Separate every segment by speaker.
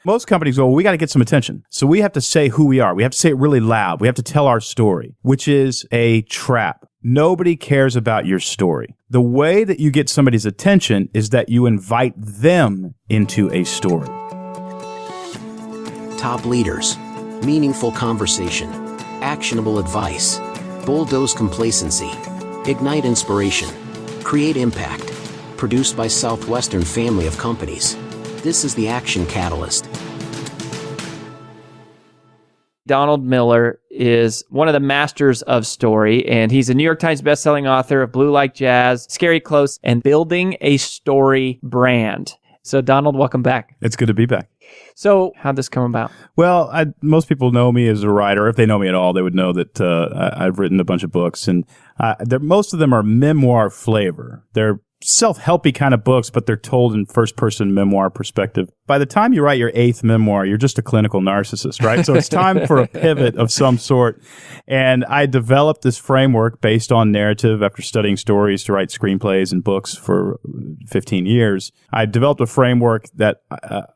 Speaker 1: Most companies go, well, we got to get some attention. So we have to say who we are. We have to say it really loud. We have to tell our story, which is a trap. Nobody cares about your story. The way that you get somebody's attention is that you invite them into a story.
Speaker 2: Top leaders, meaningful conversation, actionable advice, bulldoze complacency, ignite inspiration, create impact. Produced by Southwestern family of companies. This is the Action Catalyst.
Speaker 3: Donald Miller is one of the masters of story, and he's a New York Times bestselling author of Blue Like Jazz, Scary Close, and Building a Story Brand. So, Donald, welcome back.
Speaker 1: It's good to be back.
Speaker 3: So, how'd this come about?
Speaker 1: Well, most people know me as a writer. If they know me at all, they would know that I've written a bunch of books, and most of them are memoir flavor. They're self-helpy kind of books, but they're told in first-person memoir perspective. By the time you write your 8th memoir, you're just a clinical narcissist, right? So it's time for a pivot of some sort. And I developed this framework based on narrative after studying stories to write screenplays and books for 15 years. I developed a framework that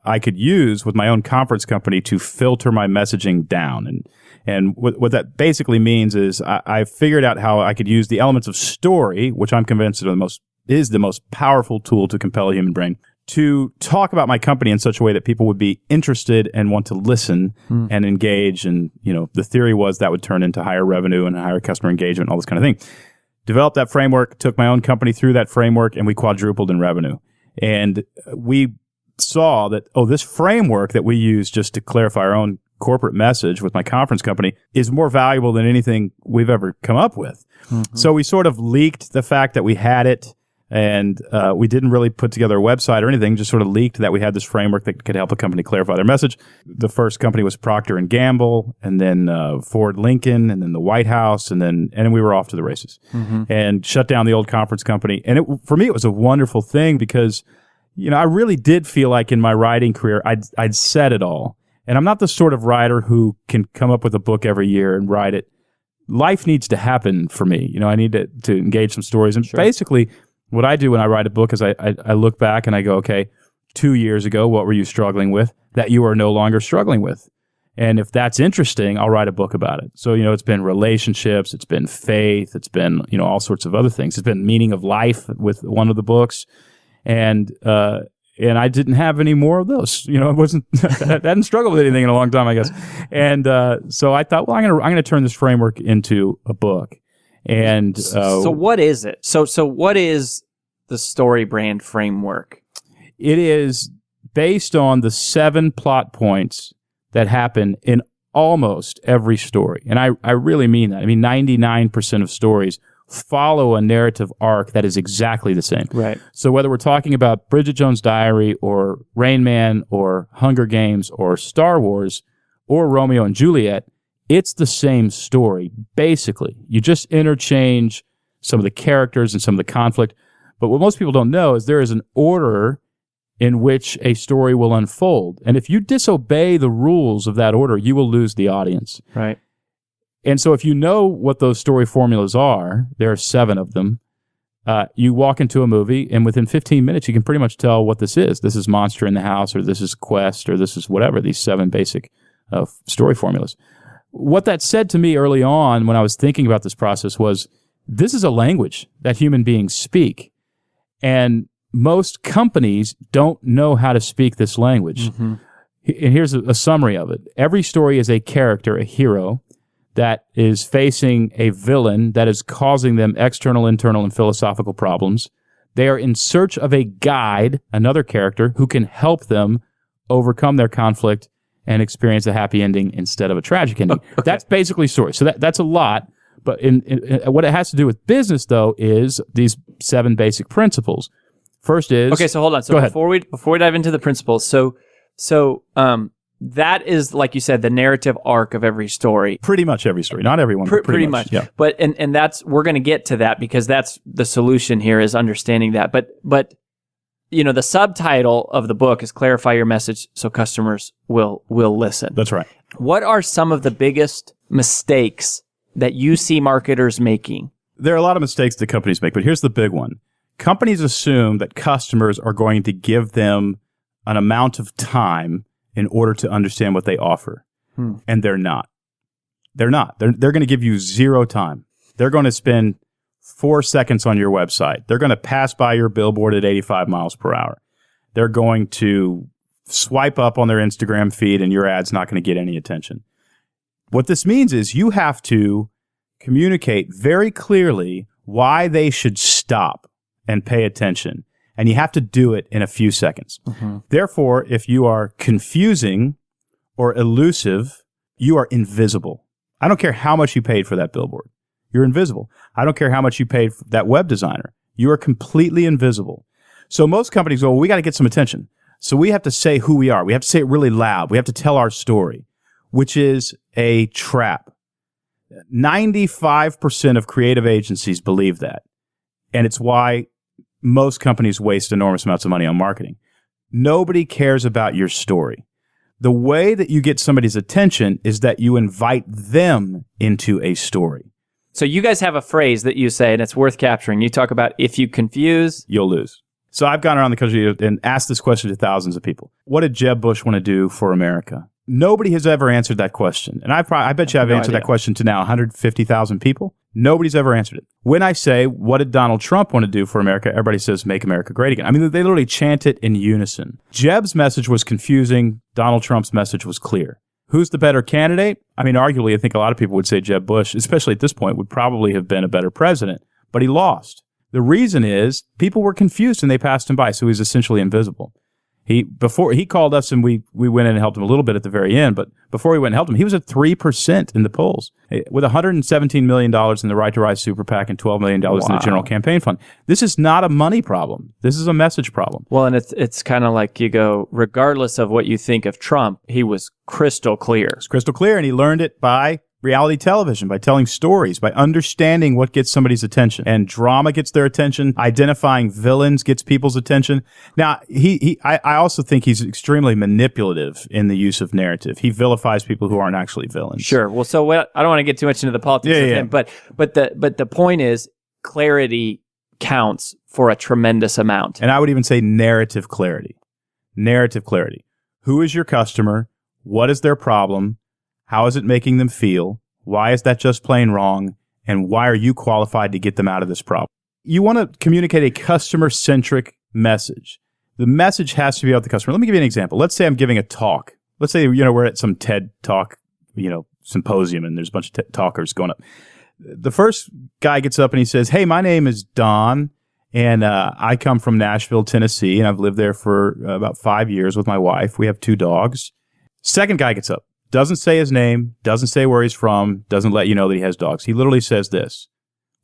Speaker 1: I could use with my own conference company to filter my messaging down. And what that basically means is I figured out how I could use the elements of story, which I'm convinced is the most powerful tool to compel a human brain, to talk about my company in such a way that people would be interested and want to listen and engage. And, the theory was that would turn into higher revenue and higher customer engagement, all this kind of thing. Developed that framework, took my own company through that framework, and we quadrupled in revenue. And we saw that, this framework that we use just to clarify our own corporate message with my conference company is more valuable than anything we've ever come up with. Mm-hmm. So we sort of leaked the fact that we had it. And we didn't really put together a website or anything, just sort of leaked that we had this framework that could help a company clarify their message. The first company was Procter & Gamble, and then Ford Lincoln, and then the White House, and then we were off to the races and shut down the old conference company. And for me, it was a wonderful thing because, I really did feel like in my writing career, I'd said it all. And I'm not the sort of writer who can come up with a book every year and write it. Life needs to happen for me. I need to engage some stories. And basically, what I do when I write a book is I look back and I go, okay, 2 years ago, what were you struggling with that you are no longer struggling with? And if that's interesting, I'll write a book about it. So, it's been relationships, it's been faith, it's been, all sorts of other things. It's been meaning of life with one of the books. And I didn't have any more of those. I wasn't, I hadn't struggled with anything in a long time, I guess. And so I thought, well, I'm going to turn this framework into a book. And
Speaker 3: so what is it? So what is the StoryBrand framework?
Speaker 1: It is based on the 7 plot points that happen in almost every story. And I really mean that. I mean, 99% of stories follow a narrative arc that is exactly the same.
Speaker 3: Right.
Speaker 1: So whether we're talking about Bridget Jones' Diary or Rain Man or Hunger Games or Star Wars or Romeo and Juliet, it's the same story, basically. You just interchange some of the characters and some of the conflict. But what most people don't know is there is an order in which a story will unfold. And if you disobey the rules of that order, you will lose the audience.
Speaker 3: Right.
Speaker 1: And so if you know what those story formulas are, there are 7 of them, you walk into a movie, and within 15 minutes, you can pretty much tell what this is. This is Monster in the House, or this is Quest, or this is whatever, these 7 basic story formulas. What that said to me early on when I was thinking about this process was, this is a language that human beings speak. And most companies don't know how to speak this language. Mm-hmm. And here's a summary of it. Every story is a character, a hero, that is facing a villain that is causing them external, internal, and philosophical problems. They are in search of a guide, another character, who can help them overcome their conflict and experience a happy ending instead of a tragic ending. Okay. That's basically story. So that's a lot. But in what it has to do with business, though, is these 7 basic principles. First is...
Speaker 3: Okay, so hold on. So before we dive into the principles, so that is, like you said, the narrative arc of every story.
Speaker 1: Pretty much every story. Not everyone, but pretty much. Yeah.
Speaker 3: But and that's, we're going to get to that because that's the solution here, is understanding that. But the subtitle of the book is Clarify Your Message so Customers will listen.
Speaker 1: That's right.
Speaker 3: What are some of the biggest mistakes that you see marketers making?
Speaker 1: There are a lot of mistakes that companies make, but here's the big one. Companies assume that customers are going to give them an amount of time in order to understand what they offer. And they're not. They're not. They're going to give you zero time. They're going to spend 4 seconds on your website. They're going to pass by your billboard at 85 miles per hour. They're going to swipe up on their Instagram feed and your ad's not going to get any attention. What this means is you have to communicate very clearly why they should stop and pay attention. And you have to do it in a few seconds. Therefore, if you are confusing or elusive, you are invisible. I don't care how much you paid for that billboard. You're invisible. I don't care how much you paid for that web designer. You are completely invisible. So most companies go, well, we got to get some attention. So we have to say who we are. We have to say it really loud. We have to tell our story, which is a trap. 95% of creative agencies believe that. And it's why most companies waste enormous amounts of money on marketing. Nobody cares about your story. The way that you get somebody's attention is that you invite them into a story.
Speaker 3: So you guys have a phrase that you say, and it's worth capturing. You talk about if you confuse,
Speaker 1: you'll lose. So I've gone around the country and asked this question to thousands of people. What did Jeb Bush want to do for America? Nobody has ever answered that question. And I bet you I've answered that question to now 150,000 people. Nobody's ever answered it. When I say, what did Donald Trump want to do for America? Everybody says, make America great again. I mean, they literally chant it in unison. Jeb's message was confusing. Donald Trump's message was clear. Who's the better candidate? I mean, arguably, I think a lot of people would say Jeb Bush, especially at this point, would probably have been a better president, but he lost. The reason is people were confused and they passed him by, so he's essentially invisible. Before he called us and we went in and helped him a little bit at the very end, but before we went and helped him, he was at 3% in the polls with $117 million in the Right to Rise Super PAC and $12 million in the General Campaign Fund. This is not a money problem. This is a message problem.
Speaker 3: Well, and it's kind of like you go, regardless of what you think of Trump, he was crystal clear.
Speaker 1: It's crystal clear, and he learned it by reality television, by telling stories, by understanding what gets somebody's attention. And drama gets their attention. Identifying villains gets people's attention. Now, I also think he's extremely manipulative in the use of narrative. He vilifies people who aren't actually villains.
Speaker 3: Sure. Well, so I don't want to get too much into the politics of him, but the point is clarity counts for a tremendous amount.
Speaker 1: And I would even say narrative clarity. Narrative clarity. Who is your customer? What is their problem? How is it making them feel? Why is that just plain wrong? And why are you qualified to get them out of this problem? You want to communicate a customer-centric message. The message has to be about the customer. Let me give you an example. Let's say I'm giving a talk. Let's say, we're at some TED Talk, symposium, and there's a bunch of talkers going up. The first guy gets up and he says, hey, my name is Don, and I come from Nashville, Tennessee, and I've lived there for about 5 years with my wife. We have 2 dogs. Second guy gets up. Doesn't say his name, doesn't say where he's from, doesn't let you know that he has dogs. He literally says this: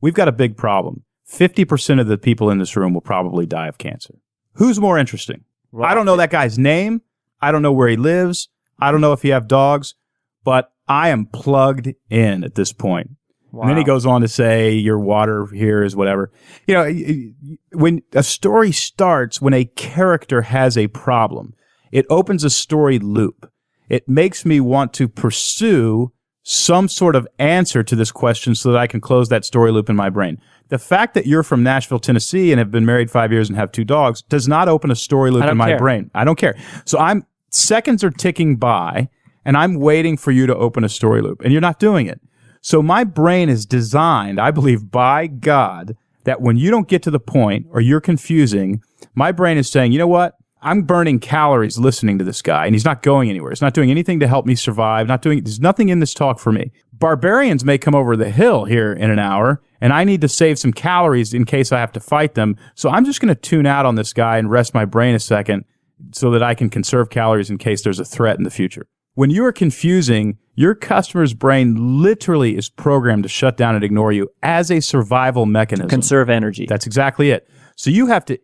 Speaker 1: we've got a big problem. 50% of the people in this room will probably die of cancer. Who's more interesting? Well, I don't know that guy's name. I don't know where he lives. I don't know if he has dogs, but I am plugged in at this point. Wow. And then he goes on to say, your water here is whatever. When a story starts, when a character has a problem, it opens a story loop. It makes me want to pursue some sort of answer to this question so that I can close that story loop in my brain. The fact that you're from Nashville, Tennessee, and have been married 5 years and have 2 dogs does not open a story loop in my brain. I don't care. So seconds are ticking by, and I'm waiting for you to open a story loop, and you're not doing it. So my brain is designed, I believe, by God, that when you don't get to the point or you're confusing, my brain is saying, you know what? I'm burning calories listening to this guy, and he's not going anywhere. He's not doing anything to help me survive. There's nothing in this talk for me. Barbarians may come over the hill here in an hour, and I need to save some calories in case I have to fight them. So I'm just going to tune out on this guy and rest my brain a second so that I can conserve calories in case there's a threat in the future. When you are confusing, your customer's brain literally is programmed to shut down and ignore you as a survival mechanism.
Speaker 3: Conserve energy.
Speaker 1: That's exactly it. So you have to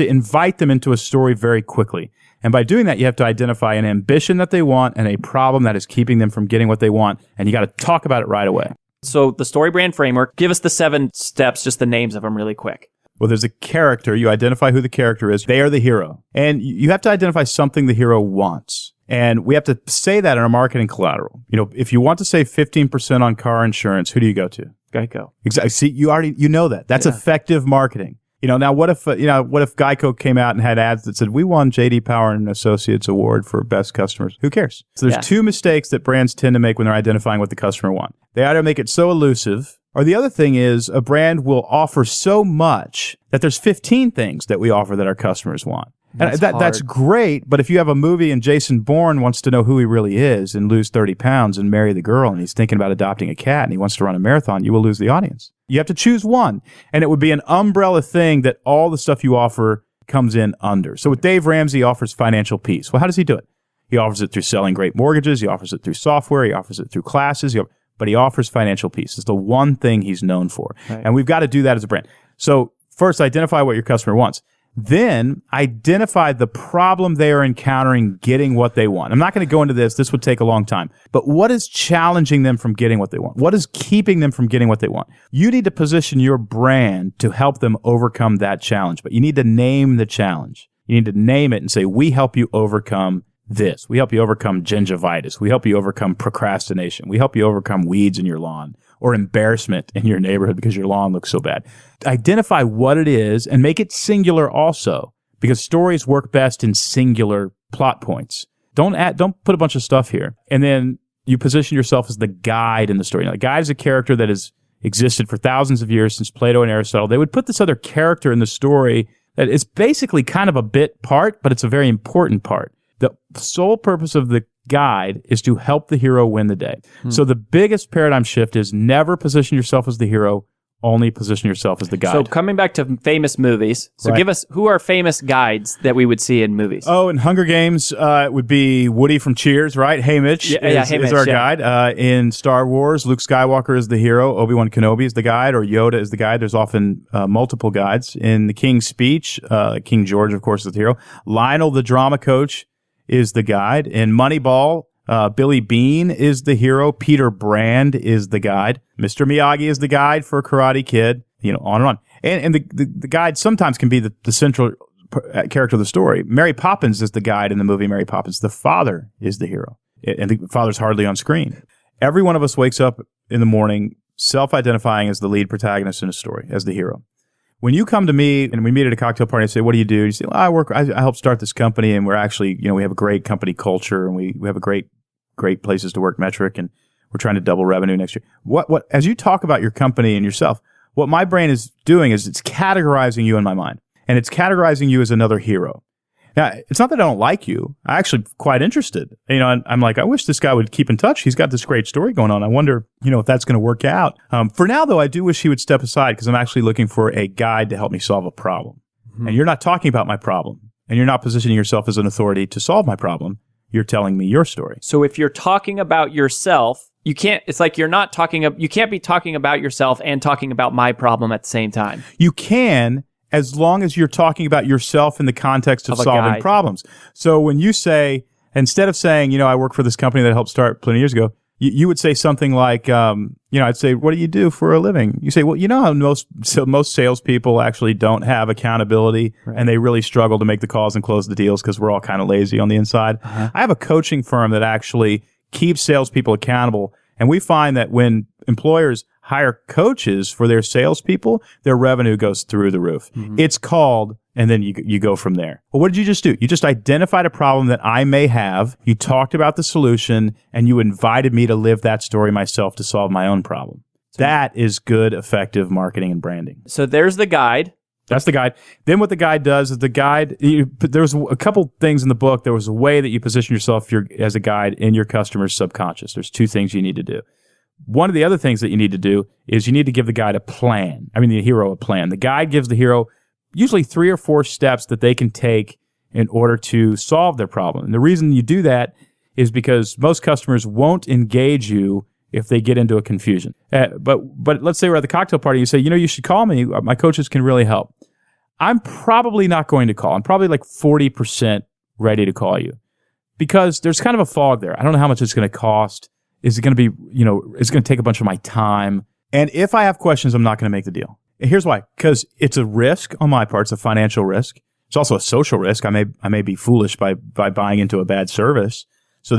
Speaker 1: invite them into a story very quickly. And by doing that, you have to identify an ambition that they want and a problem that is keeping them from getting what they want. And you got to talk about it right away.
Speaker 3: So the StoryBrand framework, give us the 7 steps, just the names of them really quick.
Speaker 1: Well, there's a character. You identify who the character is. They are the hero. And you have to identify something the hero wants. And we have to say that in our marketing collateral. If you want to save 15% on car insurance, who do you go to?
Speaker 3: Geico.
Speaker 1: Exactly. See, you know that. That's effective marketing. Now what if Geico came out and had ads that said, we won J.D. Power and Associates Award for best customers? Who cares? So there's two mistakes that brands tend to make when they're identifying what the customer wants. They either make it so elusive, or the other thing is a brand will offer so much that there's 15 things that we offer that our customers want. That's great, but if you have a movie and Jason Bourne wants to know who he really is and lose 30 pounds and marry the girl, and he's thinking about adopting a cat and he wants to run a marathon, you will lose the audience. You have to choose one, and it would be an umbrella thing that all the stuff you offer comes in under. So with Dave Ramsey, he offers financial peace. Well, how does he do it? He offers it through selling great mortgages. He offers it through software. He offers it through classes. But he offers financial peace. It's the one thing he's known for. Right. And we've got to do that as a brand. So first, identify what your customer wants. Then identify the problem they are encountering getting what they want. I'm not going to go into this. This would take a long time. But what is challenging them from getting what they want? What is keeping them from getting what they want? You need to position your brand to help them overcome that challenge. But you need to name the challenge. You need to name it and say, we help you overcome this. We help you overcome gingivitis. We help you overcome procrastination. We help you overcome weeds in your lawn or embarrassment in your neighborhood because your lawn looks so bad. Identify what it is and make it singular also, because stories work best in singular plot points. Don't put a bunch of stuff here. And then you position yourself as the guide in the story. Now, the guide is a character that has existed for thousands of years since Plato and Aristotle. They would put this other character in the story that is basically kind of a bit part, but it's a very important part. The sole purpose of the guide is to help the hero win the day. So the biggest paradigm shift is never position yourself as the hero, only position yourself as the guide.
Speaker 3: So coming back to famous movies, so give us, who are famous guides that we would see in movies?
Speaker 1: Oh, in Hunger Games, it would be Woody from Cheers, right? Haymitch is our guide. In Star Wars, Luke Skywalker is the hero, Obi-Wan Kenobi is the guide, or Yoda is the guide. There's often multiple guides. In The King's Speech, King George, of course, is the hero. Lionel, the drama coach, is the guide. In Moneyball, Billy Bean is the hero. Peter Brand is the guide. Mr. Miyagi is the guide for Karate Kid. On and on. And the guide sometimes can be the central character of the story. Mary Poppins is the guide in the movie Mary Poppins. The father is the hero. And the father's hardly on screen. Every one of us wakes up in the morning self-identifying as the lead protagonist in a story, as the hero. When you come to me and we meet at a cocktail party and say, what do? You say, well, I help start this company, and we're actually, we have a great company culture, and we have a great places to work metric, and we're trying to double revenue next year. What as you talk about your company and yourself, what my brain is doing is it's categorizing you in my mind, and it's categorizing you as another hero. Now, it's not that I don't like you. I'm actually quite interested. And I'm like, I wish this guy would keep in touch. He's got this great story going on. I wonder, if that's going to work out. For now, though, I do wish he would step aside, because I'm actually looking for a guide to help me solve a problem. Mm-hmm. And you're not talking about my problem, and you're not positioning yourself as an authority to solve my problem. You're telling me your story. So
Speaker 3: if you're talking about yourself, you can't be talking about yourself and talking about my problem at the same time.
Speaker 1: You can, as long as you're talking about yourself in the context of solving problems. So when you say, instead of saying, I work for this company that helped start plenty of years ago, you would say something like, I'd say, what do you do for a living? You say, well, how most salespeople actually don't have accountability, right, and they really struggle to make the calls and close the deals because we're all kind of lazy on the inside. Uh-huh. I have a coaching firm that actually keeps salespeople accountable, and we find that when employers hire coaches for their salespeople, their revenue goes through the roof. Mm-hmm. It's called, and then you go from there. Well, what did you just do? You just identified a problem that I may have. You talked about the solution, and you invited me to live that story myself to solve my own problem. That is good, effective marketing and branding.
Speaker 3: So there's the guide.
Speaker 1: That's the guide. Then what the guide does is there's a couple things in the book. There was a way that you position yourself as a guide in your customer's subconscious. There's two things you need to do. One of the other things that you need to do is you need to give the guide the hero a plan. The guide gives the hero usually 3 or 4 steps that they can take in order to solve their problem. And the reason you do that is because most customers won't engage you if they get into a confusion. But let's say we're at the cocktail party, you say, you should call me. My coaches can really help. I'm probably not going to call. I'm probably like 40% ready to call you, because there's kind of a fog there. I don't know how much it's going to cost. Is it going to be, it's going to take a bunch of my time? And if I have questions, I'm not going to make the deal. And here's why. Because it's a risk on my part. It's a financial risk. It's also a social risk. I may be foolish by buying into a bad service. So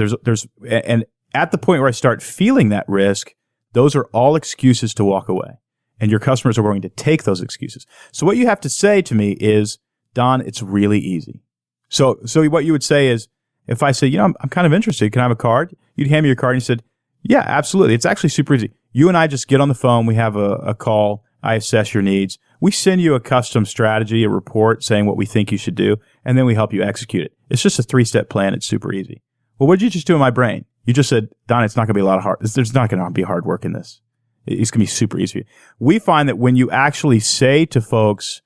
Speaker 1: and at the point where I start feeling that risk, those are all excuses to walk away. and your customers are going to take those excuses. So what you have to say to me is, Don, it's really easy. So what you would say is, if I say, I'm kind of interested, can I have a card? You'd hand me your card and you said, yeah, absolutely. It's actually super easy. You and I just get on the phone. We have a call. I assess your needs. We send you a custom strategy, a report saying what we think you should do, and then we help you execute it. It's just a 3-step plan. It's super easy. Well, what did you just do in my brain? You just said, Don, it's not going to be a lot of hard. There's not going to be hard work in this. It's going to be super easy for you. We find that when you actually say to folks,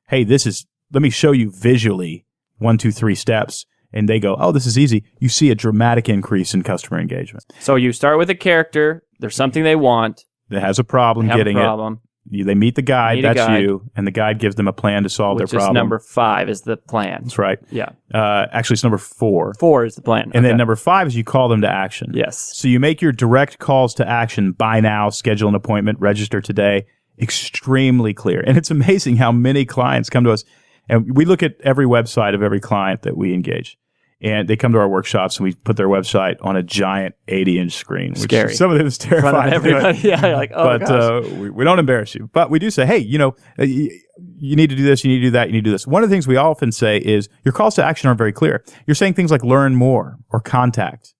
Speaker 1: hey, let me show you visually 1, 2, 3 steps, and they go, oh, this is easy, you see a dramatic increase in customer engagement.
Speaker 3: So you start with a character. There's something they want.
Speaker 1: That has a problem getting it. They meet the guide, you, and the guide gives them a plan to solve their problem.
Speaker 3: Which is number 5 is the plan.
Speaker 1: That's right.
Speaker 3: Yeah.
Speaker 1: Actually, it's number 4.
Speaker 3: 4 is the plan.
Speaker 1: And then number 5 is you call them to action.
Speaker 3: Yes.
Speaker 1: So you make your direct calls to action, buy now, schedule an appointment, register today, extremely clear. And it's amazing how many clients come to us, and we look at every website of every client that we engage. And they come to our workshops, and we put their website on a giant 80-inch screen. Which
Speaker 3: scary.
Speaker 1: Some of them is terrifying.
Speaker 3: In front of everybody. Yeah, you're like, oh,
Speaker 1: but we don't embarrass you. But we do say, hey, you need to do this, you need to do that, you need to do this. One of the things we often say is your calls to action aren't very clear. You're saying things like learn more or contact.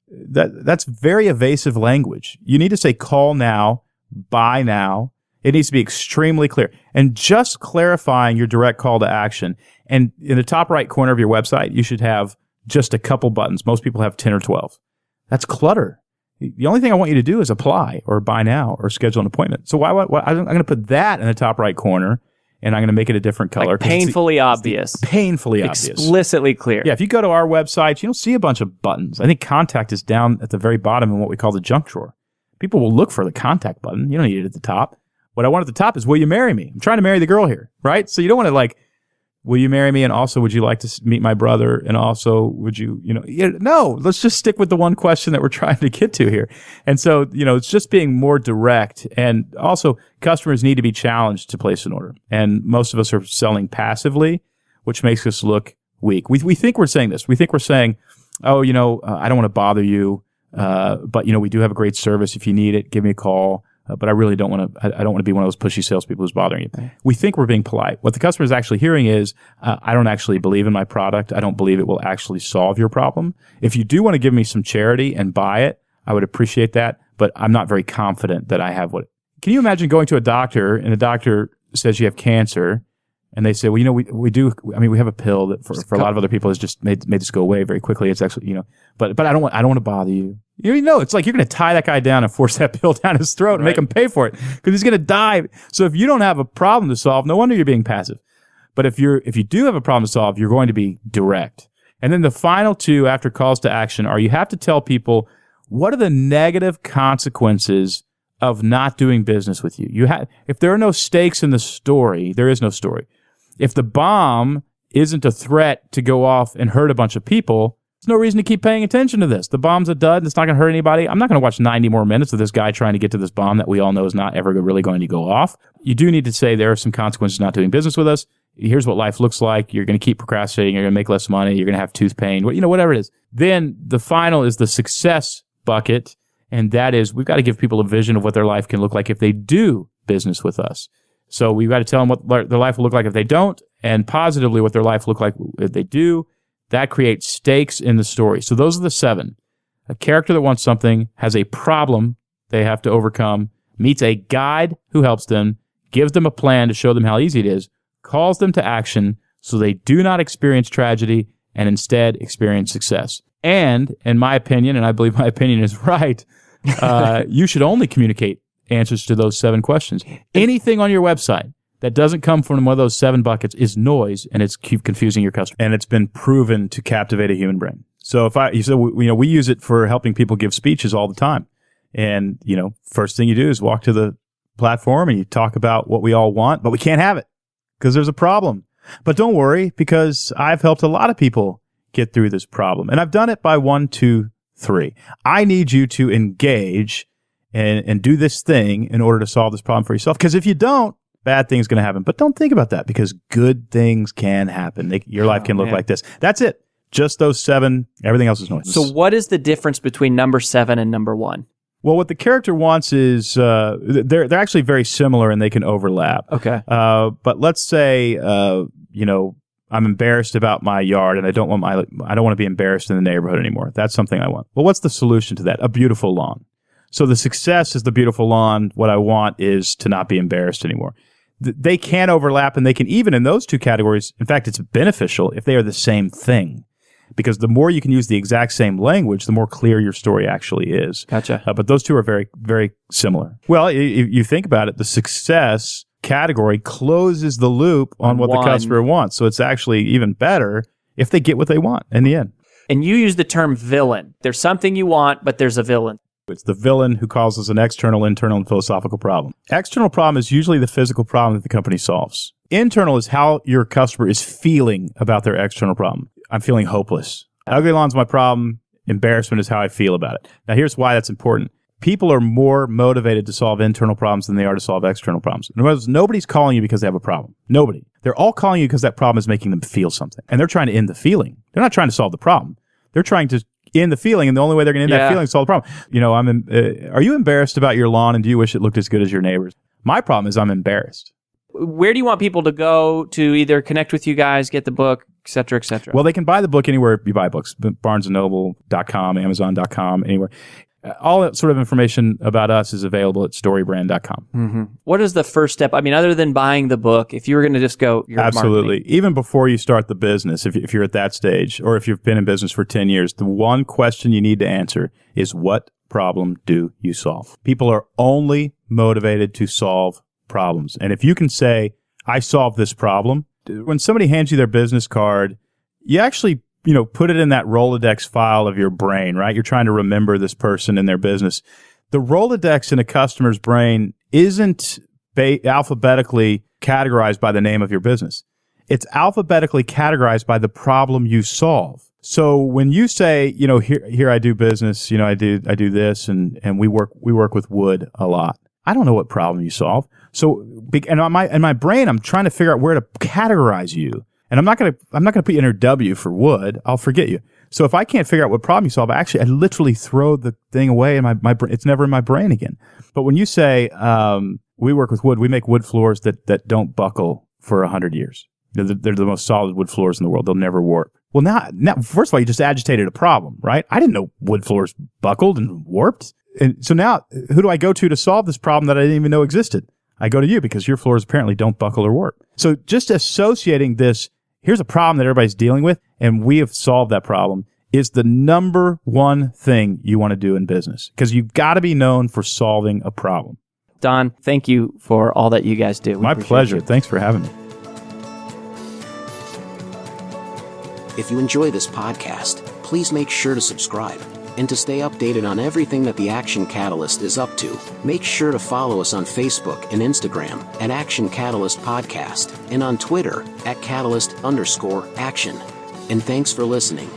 Speaker 1: That's very evasive language. You need to say call now, buy now. It needs to be extremely clear. And just clarifying your direct call to action. And in the top right corner of your website, you should have just a couple buttons. Most people have 10 or 12. That's clutter. The only thing I want you to do is apply or buy now or schedule an appointment. So I'm going to put that in the top right corner, and I'm going to make it a different color.
Speaker 3: Like painfully obvious.
Speaker 1: Painfully obvious.
Speaker 3: Explicitly clear.
Speaker 1: Yeah, if you go to our website, you don't see a bunch of buttons. I think contact is down at the very bottom in what we call the junk drawer. People will look for the contact button. You don't need it at the top. What I want at the top is, will you marry me? I'm trying to marry the girl here, right? So you don't want to will you marry me? And also, would you like to meet my brother? And also, would you, no, let's just stick with the one question that we're trying to get to here. And so, it's just being more direct. And also, customers need to be challenged to place an order. And most of us are selling passively, which makes us look weak. We think we're saying this. We think we're saying, oh, I don't want to bother you, but, we do have a great service. If you need it, give me a call. But I really don't want to. I don't want to be one of those pushy salespeople who's bothering you. We think we're being polite. What the customer is actually hearing is, I don't actually believe in my product. I don't believe it will actually solve your problem. If you do want to give me some charity and buy it, I would appreciate that. But I'm not very confident that I have what. Can you imagine going to a doctor and the doctor says you have cancer, and they say, well, we do. I mean, we have a pill that for a lot of other people has just made this go away very quickly. It's actually, but I don't want to bother you. It's like you're going to tie that guy down and force that pill down his throat and make him pay for it because he's going to die. So if you don't have a problem to solve, no wonder you're being passive. But if you do have a problem to solve, you're going to be direct. And then the final 2 after calls to action are you have to tell people what are the negative consequences of not doing business with you. If there are no stakes in the story, there is no story. If the bomb isn't a threat to go off and hurt a bunch of people, there's no reason to keep paying attention to this. The bomb's a dud, and it's not going to hurt anybody. I'm not going to watch 90 more minutes of this guy trying to get to this bomb that we all know is not ever really going to go off. You do need to say there are some consequences not doing business with us. Here's what life looks like. You're going to keep procrastinating. You're going to make less money. You're going to have tooth pain. Whatever it is. Then the final is the success bucket, and that is we've got to give people a vision of what their life can look like if they do business with us. So we've got to tell them what their life will look like if they don't, and positively what their life will look like if they do. That creates stakes in the story. So those are the 7. A character that wants something, has a problem they have to overcome, meets a guide who helps them, gives them a plan to show them how easy it is, calls them to action so they do not experience tragedy and instead experience success. And, in my opinion, and I believe my opinion is right, you should only communicate answers to those 7 questions. Anything on your website that doesn't come from one of those 7 buckets is noise, and it's confusing your customer. And it's been proven to captivate a human brain. So we use it for helping people give speeches all the time. And, first thing you do is walk to the platform and you talk about what we all want, but we can't have it because there's a problem. But don't worry, because I've helped a lot of people get through this problem. And I've done it by 1, 2, 3. I need you to engage and do this thing in order to solve this problem for yourself. Because if you don't, bad things going to happen. But don't think about that because good things can happen. Your life can look like this. That's it. Just those 7. Everything else is noise.
Speaker 3: So what is the difference between number 7 and number 1?
Speaker 1: Well, what the character wants is they're actually very similar and they can overlap.
Speaker 3: Okay.
Speaker 1: But let's say I'm embarrassed about my yard and I don't want to be embarrassed in the neighborhood anymore. That's something I want. Well, what's the solution to that? A beautiful lawn. So the success is the beautiful lawn. What I want is to not be embarrassed anymore. They can overlap, and they can even in those two categories. In fact, it's beneficial if they are the same thing. Because the more you can use the exact same language, the more clear your story actually is.
Speaker 3: Gotcha.
Speaker 1: But those two are very, very similar. Well, if you think about it, the success category closes the loop on what the customer wants. So it's actually even better if they get what they want in the end.
Speaker 3: And you use the term villain. There's something you want, but there's a villain.
Speaker 1: It's the villain who causes an external, internal, and philosophical problem. External problem is usually the physical problem that the company solves. Internal is how your customer is feeling about their external problem. I'm feeling hopeless. Ugly lawn's my problem. Embarrassment is how I feel about it. Now, here's why that's important. People are more motivated to solve internal problems than they are to solve external problems. In other words, nobody's calling you because they have a problem. Nobody. They're all calling you because that problem is making them feel something. And they're trying to end the feeling. They're not trying to solve the problem. They're trying to end the feeling, and the only way they're going to end that feeling is solve the problem. Are you embarrassed about your lawn, and do you wish it looked as good as your neighbor's? My problem is I'm embarrassed.
Speaker 3: Where do you want people to go to either connect with you guys, get the book, et cetera, et cetera?
Speaker 1: Well, they can buy the book anywhere you buy books, BarnesandNoble.com, Amazon.com, anywhere. All that sort of information about us is available at StoryBrand.com.
Speaker 3: Mm-hmm. What is the first step? I mean, other than buying the book, if you were going to just go,
Speaker 1: absolutely. Marketing. Even before you start the business, if you're at that stage, or if you've been in business for 10 years, the one question you need to answer is, what problem do you solve? People are only motivated to solve problems. And if you can say, I solved this problem, when somebody hands you their business card, you actually put it in that Rolodex file of your brain, right? You're trying to remember this person and their business. The Rolodex in a customer's brain isn't alphabetically categorized by the name of your business. It's alphabetically categorized by the problem you solve. So when you say, here I do business, I do this, and we work with wood a lot. I don't know what problem you solve. So, and in my brain, I'm trying to figure out where to categorize you. And I'm not gonna put you under W for wood. I'll forget you. So if I can't figure out what problem you solve, I literally throw the thing away, and my it's never in my brain again. But when you say we work with wood, we make wood floors that don't buckle for 100 years. They're the most solid wood floors in the world. They'll never warp. Well, now, first of all, you just agitated a problem, right? I didn't know wood floors buckled and warped. And so now, who do I go to solve this problem that I didn't even know existed? I go to you because your floors apparently don't buckle or warp. So just associating this, here's a problem that everybody's dealing with, and we have solved that problem, is the number one thing you want to do in business, because you've got to be known for solving a problem.
Speaker 3: Don, thank you for all that you guys do.
Speaker 1: My pleasure. Thanks for having me.
Speaker 2: If you enjoy this podcast, please make sure to subscribe. And to stay updated on everything that the Action Catalyst is up to, make sure to follow us on Facebook and Instagram at Action Catalyst Podcast, and on Twitter at Catalyst_Action. And thanks for listening.